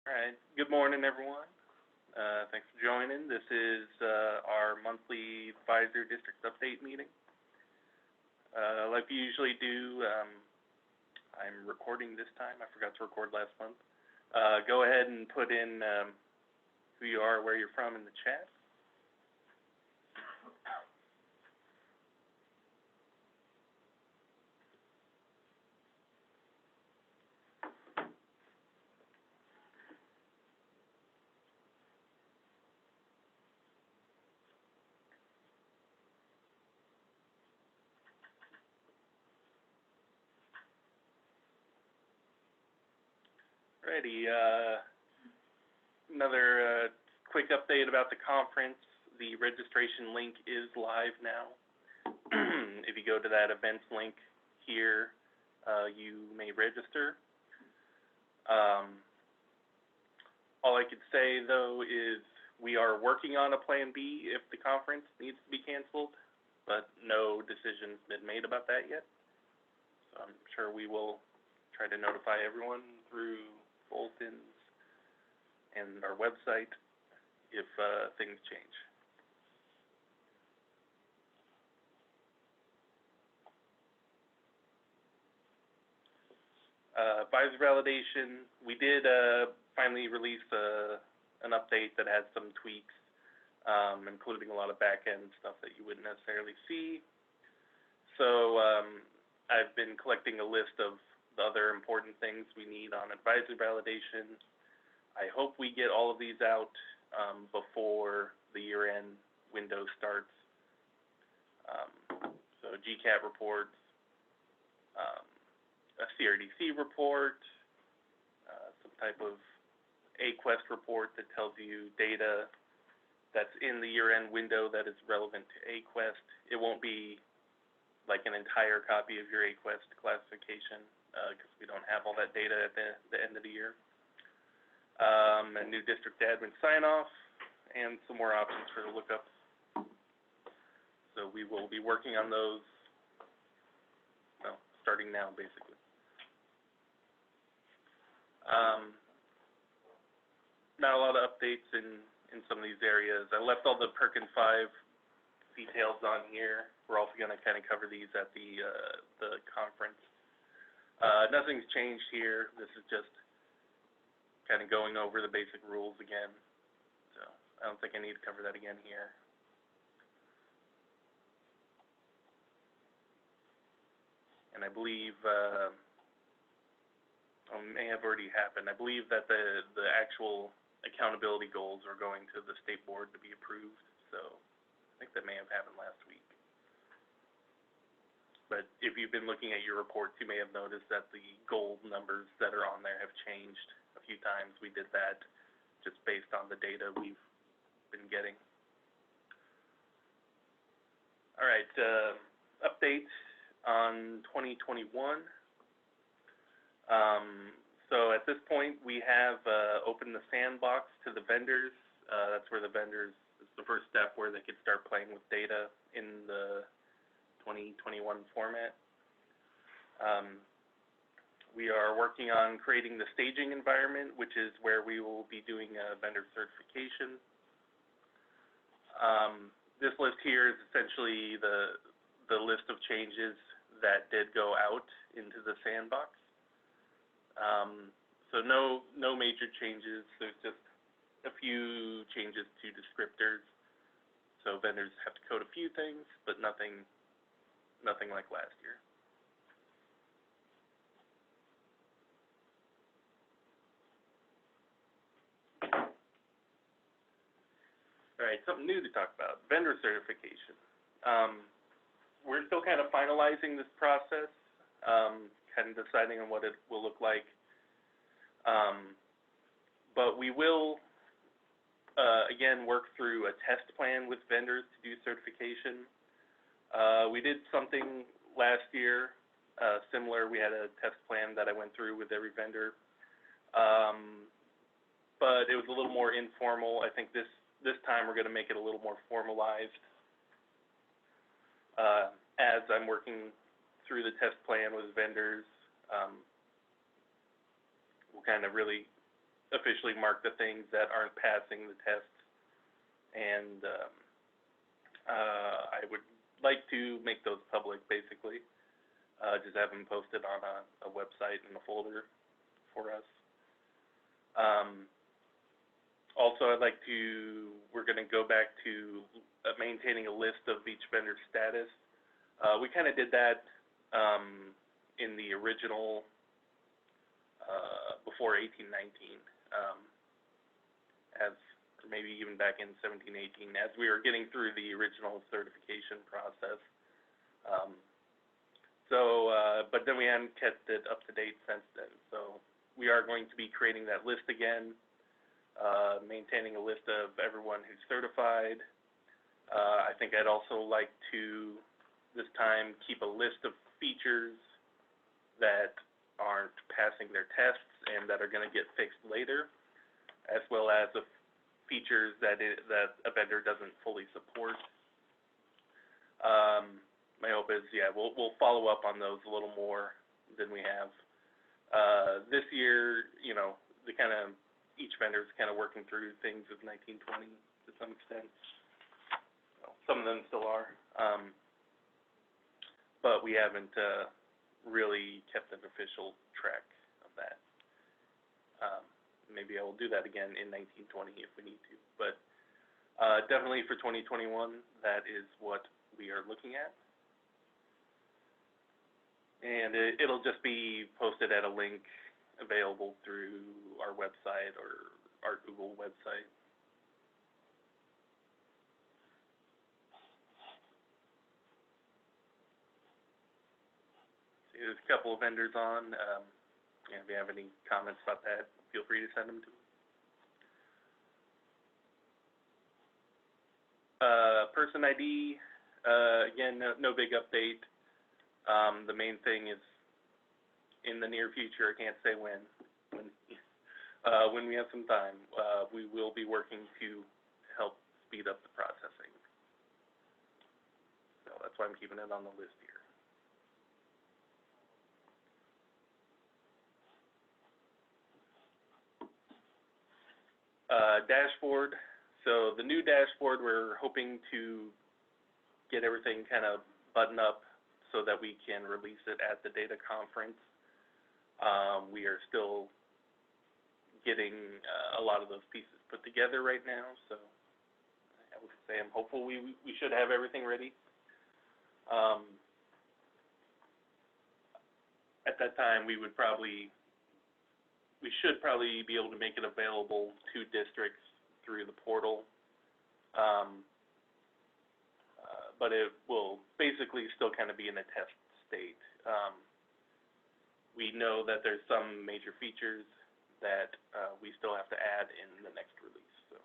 All right. Good morning, everyone. Thanks for joining. This is our monthly advisor district update meeting. Like we usually do, I'm recording this time. I forgot to record last month. Go ahead and put in who you are, where you're from in the chat. Alrighty, another quick update about the conference. The registration link is live now. If you go to that events link here, you may register. All I could say, though, is we are working on a plan B if the conference needs to be canceled, but no decision's been made about that yet. So I'm sure we will try to notify everyone through bulletins and our website if things change. Advisor validation, we did finally release an update that had some tweaks, including a lot of back-end stuff that you wouldn't necessarily see. So I've been collecting a list of the other important things we need on advisor validation. I hope we get all of these out before the year-end window starts. So GCAT reports, a CRDC report, some type of AQuest report that tells you data that's in the year-end window that is relevant to AQuest. It won't be like an entire copy of your AQuest classification, because we don't have all that data at the end of the year. A new district admin sign-off, and some more options for the lookups. So we will be working on those, well, starting now, basically. Not a lot of updates in some of these areas. I left all the Perkin 5 details on here. We're also going to kind of cover these at the conference. Nothing's changed here. This is just kind of going over the basic rules again. So I don't think I need to cover that again here. And I believe, may have already happened. I believe that the actual accountability goals are going to the state board to be approved. So I think that may have happened last week. But if you've been looking at your reports, you may have noticed that the goal numbers that are on there have changed a few times. We did that just based on the data we've been getting. All right, update on 2021. So at this point, we have opened the sandbox to the vendors. That's where the vendors, it's the first step where they could start playing with data in the 2021 format. We are working on creating the staging environment, which is where we will be doing vendor certification. This list here is essentially the list of changes that did go out into the sandbox. So no major changes. There's just a few changes to descriptors. So vendors have to code a few things, but nothing like last year. All right, something new to talk about, vendor certification. We're still kind of finalizing this process, kind of deciding on what it will look like. But we will, again, work through a test plan with vendors to do certification. We did something last year similar. We had a test plan that I went through with every vendor, but it was a little more informal. I think this time we're going to make it a little more formalized. As I'm working through the test plan with vendors, we'll kind of really officially mark the things that aren't passing the tests, and I would like to make those public, basically. Just have them posted on a website and a folder for us. Also, we're going to go back to maintaining a list of each vendor's status. We kind of did that in the original, before 1819, or maybe even back in 1718, as we were getting through the original certification process. But then we hadn't kept it up to date since then. So we are going to be creating that list again, maintaining a list of everyone who's certified. I think I'd also like to, this time, keep a list of features that aren't passing their tests and that are going to get fixed later, as well as the features that a vendor doesn't fully support. My hope is, we'll follow up on those a little more than we have. This year, each vendor is kind of working through things of 1920 to some extent. Well, some of them still are, but we haven't really kept an official track of that. Maybe I will do that again in 1920 if we need to, but definitely for 2021, that is what we are looking at. And it'll just be posted at a link available through our website or our Google website. See, there's a couple of vendors on. If you have any comments about that, feel free to send them to me. Person ID, again, no big update. The main thing is in the near future, I can't say when we have some time, we will be working to help speed up the processing. So that's why I'm keeping it on the list here. Dashboard. So the new dashboard, we're hoping to get everything kind of buttoned up so that we can release it at the data conference. We are still getting a lot of those pieces put together right now, so I would say I'm hopeful we should have everything ready. At that time, we should probably be able to make it available to districts through the portal. But it will basically still kind of be in a test state. We know that there's some major features that we still have to add in the next release. So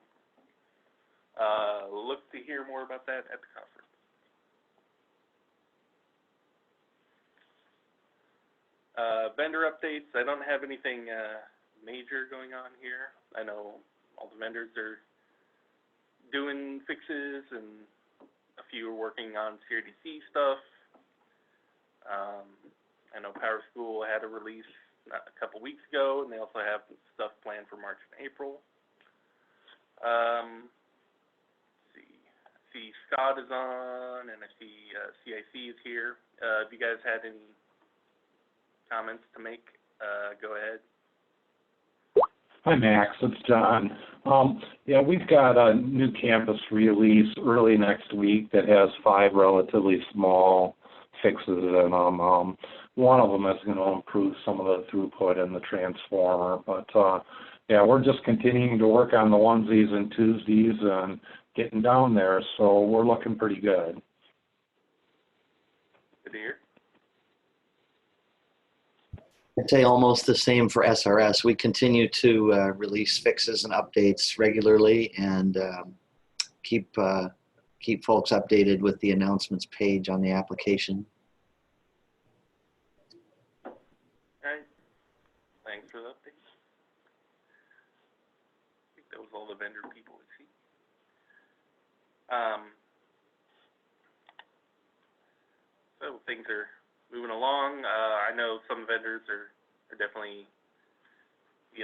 look to hear more about that at the conference. Vendor updates. I don't have anything major going on here. I know all the vendors are doing fixes and a few are working on CRDC stuff. I know PowerSchool had a release a couple weeks ago, and they also have stuff planned for March and April. Let's see. I see Scott is on, and I see CIC is here. If you guys had any comments to make, go ahead. Hi, Max. It's John. We've got a new campus release early next week that has 5 relatively small fixes in them. One of them is going to improve some of the throughput in the transformer. But, we're just continuing to work on the onesies and twosies and getting down there, so we're looking pretty good. Good to hear. I'd say almost the same for SRS. We continue to release fixes and updates regularly and keep folks updated with the announcements page on the application. All right. Thanks for the update. I think that was all the vendor people would see. So things are moving along. I know some vendors are definitely,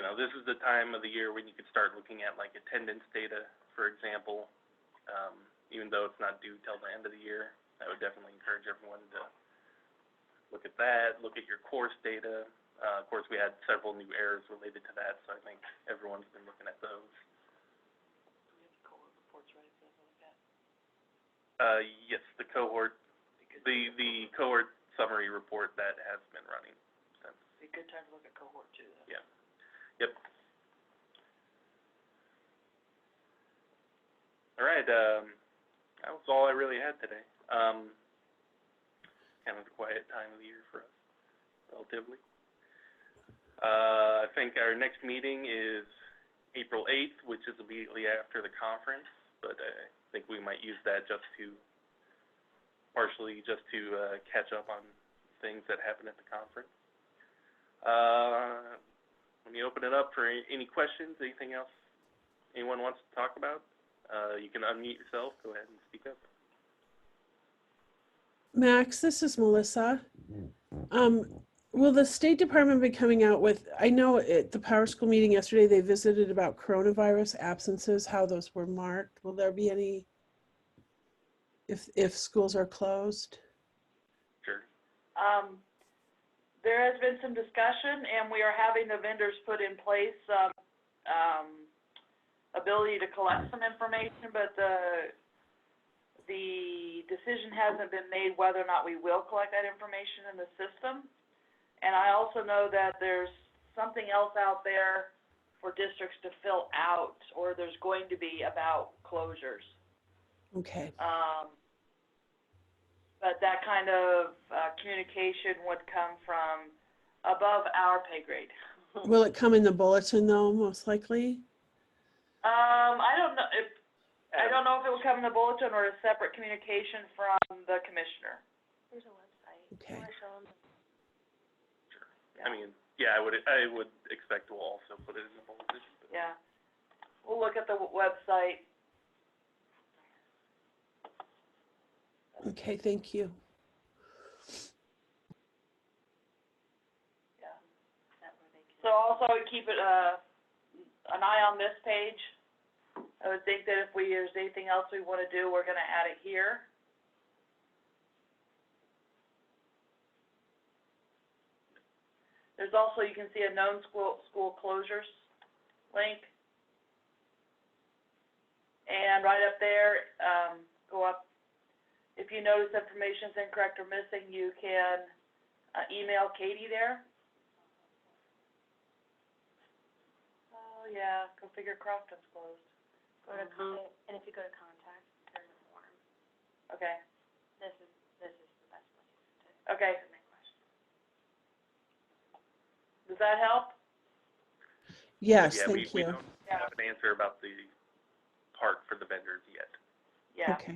you know, this is the time of the year when you could start looking at like attendance data, for example. Even though it's not due till the end of the year, I would definitely encourage everyone to look at that, look at your course data. Of course, we had several new errors related to that, so I think everyone's been looking at those. Do we have the cohort reports ready for us to look at? Yes, the cohort, the cohort summary report that has been running since. Be a good time to look at cohort 2, though. Yeah. Yep. All right, that was all I really had today. Kind of a quiet time of the year for us, relatively. I think our next meeting is April 8th, which is immediately after the conference, but I think we might use that partially just to catch up on things that happened at the conference. Let me open it up for any questions, anything else anyone wants to talk about. You can unmute yourself, go ahead and speak up. Max, this is Melissa. Will the State Department be coming out with, I know at the Power School meeting yesterday, they visited about coronavirus absences, how those were marked. Will there be any, if schools are closed? Sure. There has been some discussion, and we are having the vendors put in place some, ability to collect some information, but the decision hasn't been made whether or not we will collect that information in the system. And I also know that there's something else out there for districts to fill out, or there's going to be about closures. Okay. But that kind of communication would come from above our pay grade. Will it come in the bulletin though, most likely? I don't know if it will come in the bulletin or a separate communication from the commissioner. There's a website. Okay. You wanna show them? Sure. I mean, yeah, I would expect we'll also put it in the bulletin. Yeah. We'll look at the website. Okay, thank you. Yeah. That way they can. So also keep it, an eye on this page. I would think that if there's anything else we wanna do, we're gonna add it here. There's also, you can see a known school closures link. And right up there, go up, if you notice information is incorrect or missing, you can email Katie there. Oh, yeah, Configure Crofton's closed. Go to and if you go to contact, there's a form. Okay, This is the best place to okay. submit questions. Does that help? Yes, Yeah, thank we you. don't have an answer about the part for the vendors yet. Yeah. Okay.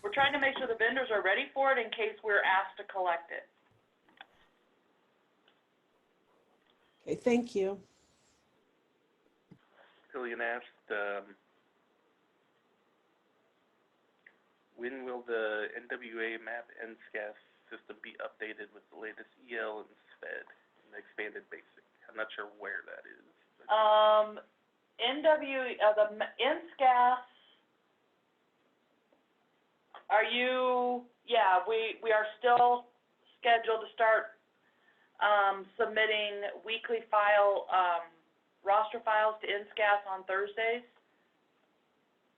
We're trying to make sure the vendors are ready for it in case we're asked to collect it. Okay, thank you. Killian asked, when will the NWA MAP NSCAS system be updated with the latest EL and SPED and the expanded basic? I'm not sure where that is. The NSCAS, we are still scheduled to start, submitting weekly roster files to NSCAS on Thursdays.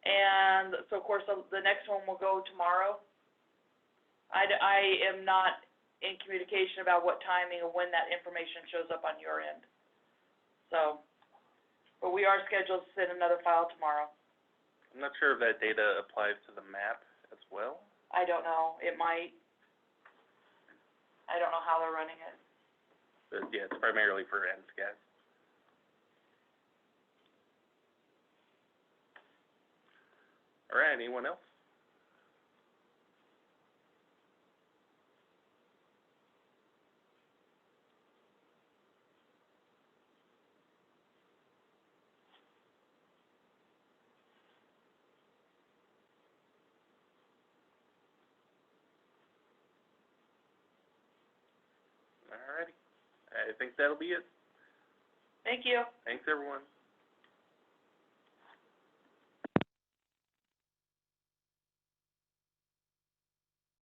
And so, of course, the next one will go tomorrow. I am not in communication about what timing or when that information shows up on your end. So, but we are scheduled to send another file tomorrow. I'm not sure if that data applies to the map as well. I don't know, it might. I don't know how they're running it. But yeah, it's primarily for NSCAS. All right, anyone else? All righty, I think that'll be it. Thank you. Thanks, everyone.